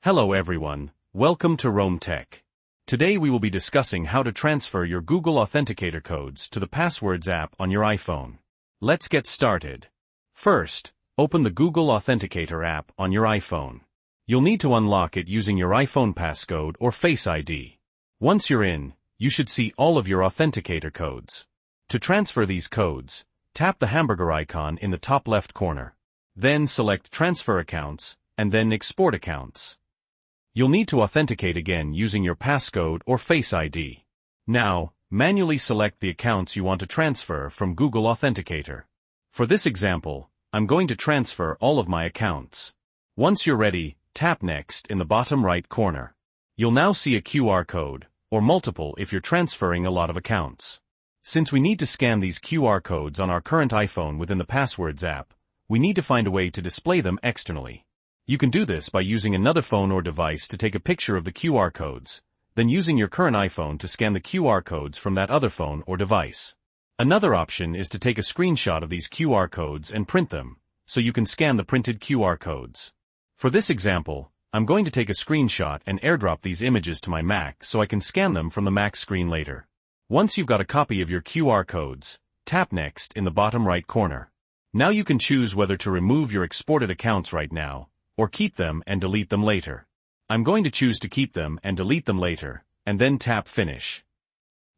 Hello everyone, welcome to Rome Tech. Today we will be discussing how to transfer your Google Authenticator codes to the Passwords app on your iPhone. Let's get started. First, open the Google Authenticator app on your iPhone. You'll need to unlock it using your iPhone passcode or Face ID. Once you're in, you should see all of your Authenticator codes. To transfer these codes, tap the hamburger icon in the top left corner. Then select Transfer Accounts, and then Export Accounts. You'll need to authenticate again using your passcode or Face ID. Now, manually select the accounts you want to transfer from Google Authenticator. For this example, I'm going to transfer all of my accounts. Once you're ready, tap Next in the bottom right corner. You'll now see a QR code, or multiple if you're transferring a lot of accounts. Since we need to scan these QR codes on our current iPhone within the Passwords app, we need to find a way to display them externally. You can do this by using another phone or device to take a picture of the QR codes, then using your current iPhone to scan the QR codes from that other phone or device. Another option is to take a screenshot of these QR codes and print them, so you can scan the printed QR codes. For this example, I'm going to take a screenshot and airdrop these images to my Mac so I can scan them from the Mac screen later. Once you've got a copy of your QR codes, tap Next in the bottom right corner. Now you can choose whether to remove your exported accounts right now, or keep them and delete them later. I'm going to choose to keep them and delete them later, and then tap Finish.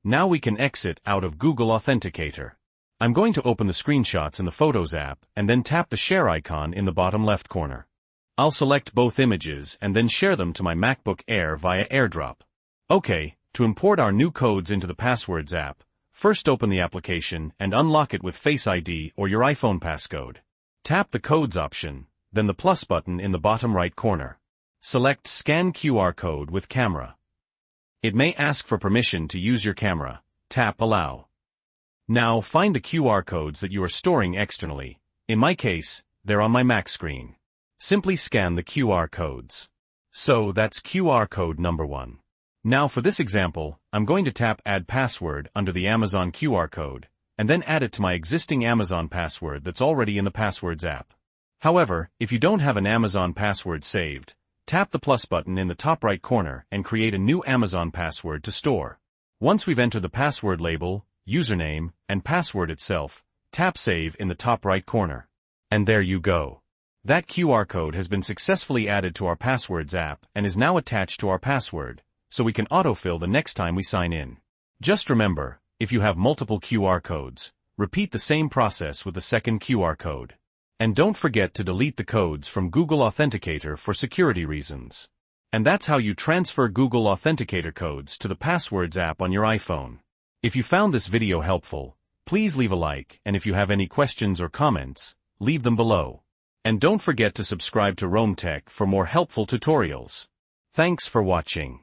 Now we can exit out of Google Authenticator. I'm going to open the screenshots in the Photos app and then tap the share icon in the bottom left corner. I'll select both images and then share them to my MacBook Air via AirDrop. Okay, to import our new codes into the Passwords app, first open the application and unlock it with Face ID or your iPhone passcode. Tap the Codes option, then the plus button in the bottom right corner. Select Scan QR Code with Camera. It may ask for permission to use your camera. Tap Allow. Now find the QR codes that you are storing externally. In my case, they're on my Mac screen. Simply scan the QR codes. So that's QR code number 1. Now for this example, I'm going to tap Add Password under the Amazon QR code, and then add it to my existing Amazon password that's already in the Passwords app. However, if you don't have an Amazon password saved, tap the plus button in the top right corner and create a new Amazon password to store. Once we've entered the password label, username, and password itself, tap Save in the top right corner. And there you go. That QR code has been successfully added to our Passwords app and is now attached to our password, so we can autofill the next time we sign in. Just remember, if you have multiple QR codes, repeat the same process with the second QR code. And don't forget to delete the codes from Google Authenticator for security reasons. And that's how you transfer Google Authenticator codes to the Passwords app on your iPhone. If you found this video helpful, please leave a like, and if you have any questions or comments, leave them below. And don't forget to subscribe to Rome Tech for more helpful tutorials. Thanks for watching.